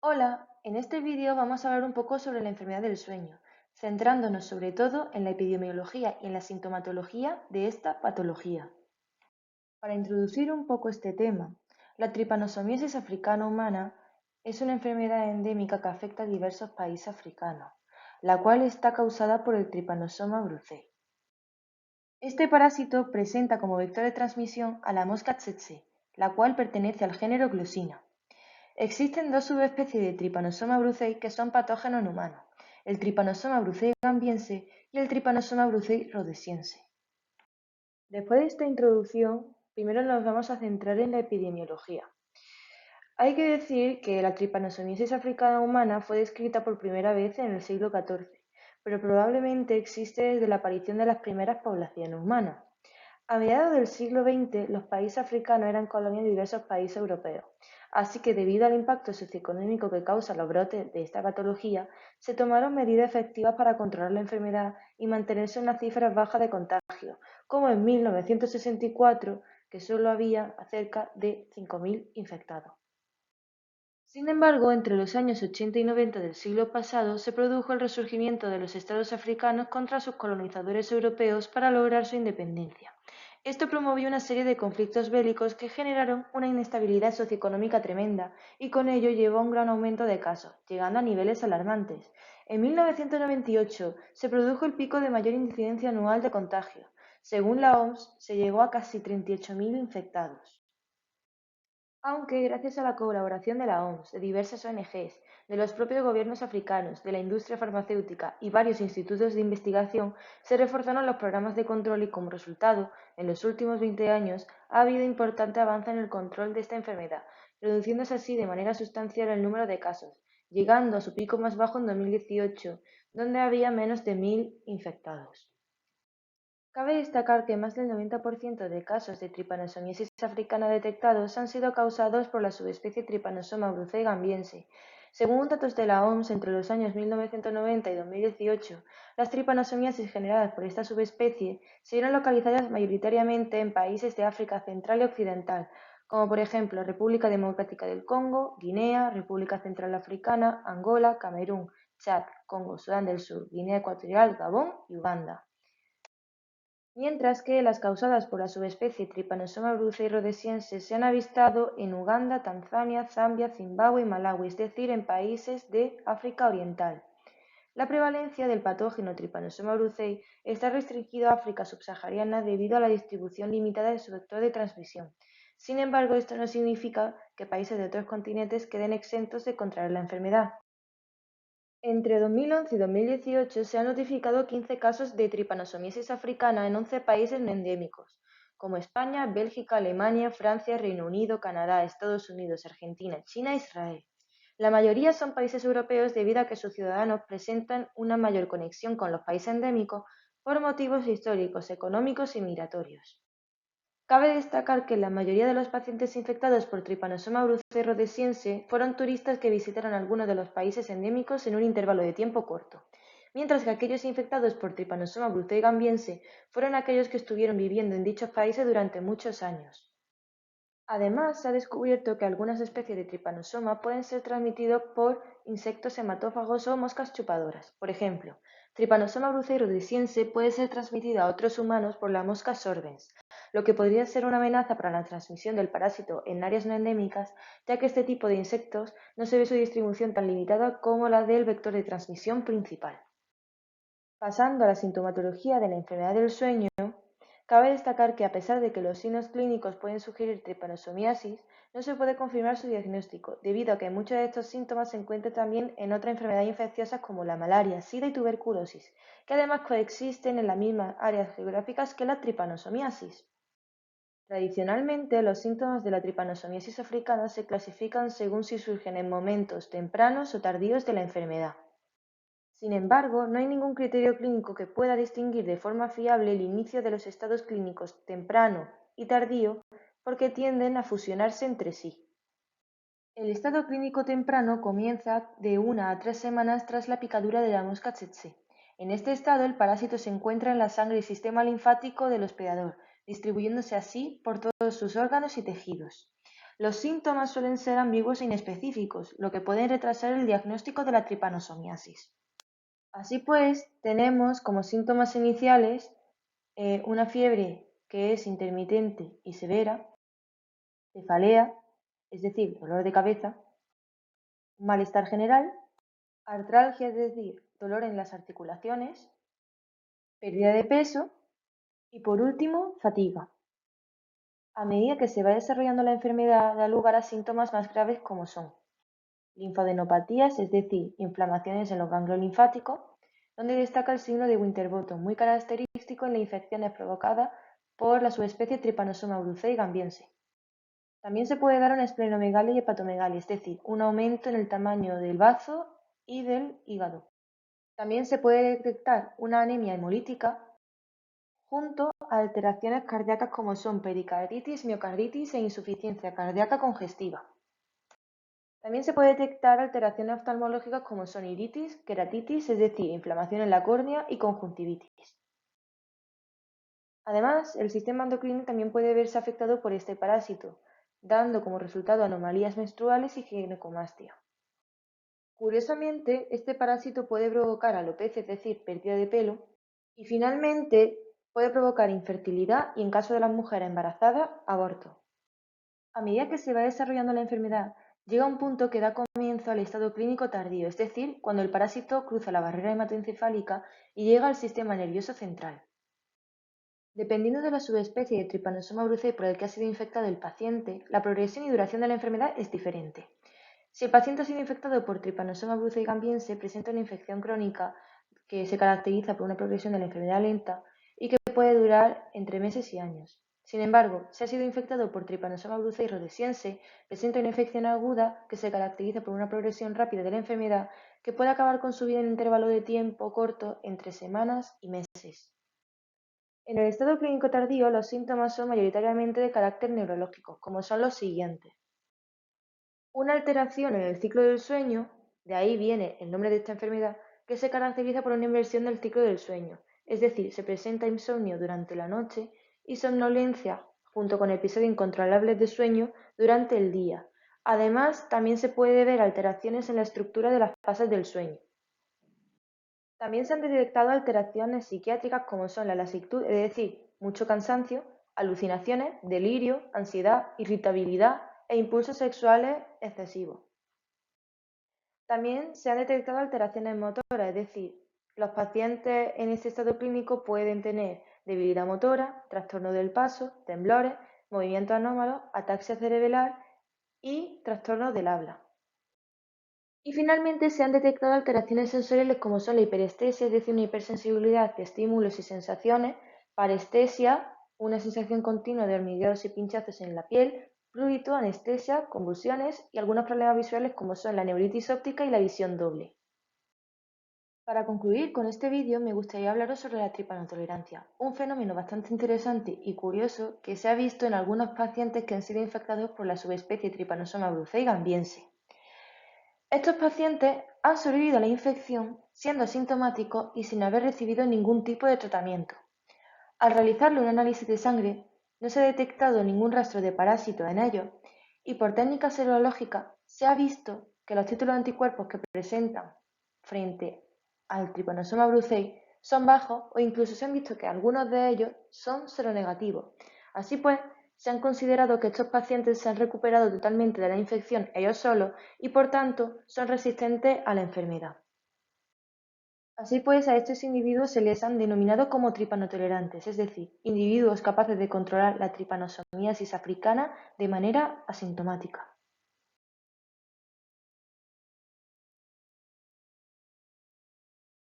Hola, en este vídeo vamos a hablar un poco sobre la enfermedad del sueño, centrándonos sobre todo en la epidemiología y en la sintomatología de esta patología. Para introducir un poco este tema, la tripanosomiasis africana humana es una enfermedad endémica que afecta a diversos países africanos, la cual está causada por el Trypanosoma brucei. Este parásito presenta como vector de transmisión a la mosca tsetse, la cual pertenece al género Glossina. Existen dos subespecies de Trypanosoma brucei que son patógenos en humanos, el Trypanosoma brucei gambiense y el Trypanosoma brucei rhodesiense. Después de esta introducción, primero nos vamos a centrar en la epidemiología. Hay que decir que la tripanosomiasis africana humana fue descrita por primera vez en el siglo XIV, pero probablemente existe desde la aparición de las primeras poblaciones humanas. A mediados del siglo XX, los países africanos eran colonias de diversos países europeos, así que debido al impacto socioeconómico que causan los brotes de esta patología, se tomaron medidas efectivas para controlar la enfermedad y mantenerse en unas cifras bajas de contagio, como en 1964, que solo había cerca de 5.000 infectados. Sin embargo, entre los años 80 y 90 del siglo pasado se produjo el resurgimiento de los estados africanos contra sus colonizadores europeos para lograr su independencia. Esto promovió una serie de conflictos bélicos que generaron una inestabilidad socioeconómica tremenda y con ello llevó a un gran aumento de casos, llegando a niveles alarmantes. En 1998 se produjo el pico de mayor incidencia anual de contagio. Según la OMS, se llegó a casi 38.000 infectados. Aunque, gracias a la colaboración de la OMS, de diversas ONGs, de los propios gobiernos africanos, de la industria farmacéutica y varios institutos de investigación, se reforzaron los programas de control y como resultado, en los últimos 20 años, ha habido importante avance en el control de esta enfermedad, reduciéndose así de manera sustancial el número de casos, llegando a su pico más bajo en 2018, donde había menos de 1.000 infectados. Cabe destacar que más del 90% de casos de tripanosomiasis africana detectados han sido causados por la subespecie Trypanosoma brucei gambiense. Según datos de la OMS, entre los años 1990 y 2018, las tripanosomiasis generadas por esta subespecie se vieron localizadas mayoritariamente en países de África Central y Occidental, como por ejemplo República Democrática del Congo, Guinea, República Central Africana, Angola, Camerún, Chad, Congo, Sudán del Sur, Guinea Ecuatorial, Gabón y Uganda. Mientras que las causadas por la subespecie Trypanosoma brucei rhodesiense se han avistado en Uganda, Tanzania, Zambia, Zimbabue y Malawi, es decir, en países de África Oriental. La prevalencia del patógeno Trypanosoma brucei está restringido a África subsahariana debido a la distribución limitada de su vector de transmisión. Sin embargo, esto no significa que países de otros continentes queden exentos de contraer la enfermedad. Entre 2011 y 2018 se han notificado 15 casos de tripanosomiasis africana en 11 países no endémicos, como España, Bélgica, Alemania, Francia, Reino Unido, Canadá, Estados Unidos, Argentina, China e Israel. La mayoría son países europeos debido a que sus ciudadanos presentan una mayor conexión con los países endémicos por motivos históricos, económicos y migratorios. Cabe destacar que la mayoría de los pacientes infectados por Trypanosoma brucei rhodesiense fueron turistas que visitaron algunos de los países endémicos en un intervalo de tiempo corto, mientras que aquellos infectados por Trypanosoma brucei gambiense fueron aquellos que estuvieron viviendo en dichos países durante muchos años. Además, se ha descubierto que algunas especies de Trypanosoma pueden ser transmitidos por insectos hematófagos o moscas chupadoras. Por ejemplo, Trypanosoma brucei rhodesiense puede ser transmitido a otros humanos por la mosca sorbens, lo que podría ser una amenaza para la transmisión del parásito en áreas no endémicas, ya que este tipo de insectos no se ve su distribución tan limitada como la del vector de transmisión principal. Pasando a la sintomatología de la enfermedad del sueño, cabe destacar que a pesar de que los signos clínicos pueden sugerir tripanosomiasis, no se puede confirmar su diagnóstico, debido a que muchos de estos síntomas se encuentran también en otras enfermedades infecciosas como la malaria, sida y tuberculosis, que además coexisten en las mismas áreas geográficas que la tripanosomiasis. Tradicionalmente, los síntomas de la tripanosomiasis africana se clasifican según si surgen en momentos tempranos o tardíos de la enfermedad. Sin embargo, no hay ningún criterio clínico que pueda distinguir de forma fiable el inicio de los estados clínicos temprano y tardío porque tienden a fusionarse entre sí. El estado clínico temprano comienza de 1 a 3 semanas tras la picadura de la mosca tsetse. En este estado, el parásito se encuentra en la sangre y sistema linfático del hospedador, distribuyéndose así por todos sus órganos y tejidos. Los síntomas suelen ser ambiguos e inespecíficos, lo que puede retrasar el diagnóstico de la tripanosomiasis. Así pues, tenemos como síntomas iniciales una fiebre que es intermitente y severa, cefalea, es decir, dolor de cabeza, malestar general, artralgia, es decir, dolor en las articulaciones, pérdida de peso y por último, fatiga. A medida que se va desarrollando la enfermedad, da lugar a síntomas más graves como son linfadenopatías, es decir, inflamaciones en los ganglios linfáticos, donde destaca el signo de Winterbottom, muy característico en las infecciones provocadas por la subespecie Trypanosoma brucei gambiense. También se puede dar una esplenomegalia y hepatomegalia, es decir, un aumento en el tamaño del bazo y del hígado. También se puede detectar una anemia hemolítica junto a alteraciones cardíacas como son pericarditis, miocarditis e insuficiencia cardíaca congestiva. También se puede detectar alteraciones oftalmológicas como son iritis, queratitis, es decir, inflamación en la córnea y conjuntivitis. Además, el sistema endocrino también puede verse afectado por este parásito, dando como resultado anomalías menstruales y ginecomastia. Curiosamente, este parásito puede provocar alopecia, es decir, pérdida de pelo, y finalmente puede provocar infertilidad y, en caso de las mujeres embarazadas, aborto. A medida que se va desarrollando la enfermedad, llega un punto que da comienzo al estado clínico tardío, es decir, cuando el parásito cruza la barrera hematoencefálica y llega al sistema nervioso central. Dependiendo de la subespecie de Trypanosoma brucei por el que ha sido infectado el paciente, la progresión y duración de la enfermedad es diferente. Si el paciente ha sido infectado por Trypanosoma brucei gambiense, presenta una infección crónica que se caracteriza por una progresión de la enfermedad lenta y que puede durar entre meses y años. Sin embargo, si ha sido infectado por Trypanosoma brucei rhodesiense, presenta una infección aguda que se caracteriza por una progresión rápida de la enfermedad que puede acabar con su vida en un intervalo de tiempo corto entre semanas y meses. En el estado clínico tardío, los síntomas son mayoritariamente de carácter neurológico, como son los siguientes. Una alteración en el ciclo del sueño, de ahí viene el nombre de esta enfermedad, que se caracteriza por una inversión del ciclo del sueño, es decir, se presenta insomnio durante la noche y somnolencia junto con episodios incontrolables de sueño durante el día. Además, también se puede ver alteraciones en la estructura de las fases del sueño. También se han detectado alteraciones psiquiátricas como son la lasitud, es decir, mucho cansancio, alucinaciones, delirio, ansiedad, irritabilidad e impulsos sexuales excesivos. También se han detectado alteraciones motoras, es decir, los pacientes en este estado clínico pueden tener debilidad motora, trastorno del paso, temblores, movimientos anómalos, ataxia cerebral y trastornos del habla. Y finalmente se han detectado alteraciones sensoriales como son la hiperestesia, es decir, una hipersensibilidad de estímulos y sensaciones, parestesia, una sensación continua de hormigueos y pinchazos en la piel, prurito, anestesia, convulsiones y algunos problemas visuales como son la neuritis óptica y la visión doble. Para concluir con este vídeo me gustaría hablaros sobre la tripanotolerancia, un fenómeno bastante interesante y curioso que se ha visto en algunos pacientes que han sido infectados por la subespecie Trypanosoma brucei gambiense. Estos pacientes han sobrevivido a la infección siendo asintomáticos y sin haber recibido ningún tipo de tratamiento. Al realizarle un análisis de sangre, no se ha detectado ningún rastro de parásito en ellos y por técnica serológica se ha visto que los títulos de anticuerpos que presentan frente al Trypanosoma brucei son bajos o incluso se han visto que algunos de ellos son seronegativos. Así pues, se han considerado que estos pacientes se han recuperado totalmente de la infección ellos solos y por tanto son resistentes a la enfermedad. Así pues, a estos individuos se les han denominado como tripanotolerantes, es decir, individuos capaces de controlar la tripanosomiasis africana de manera asintomática.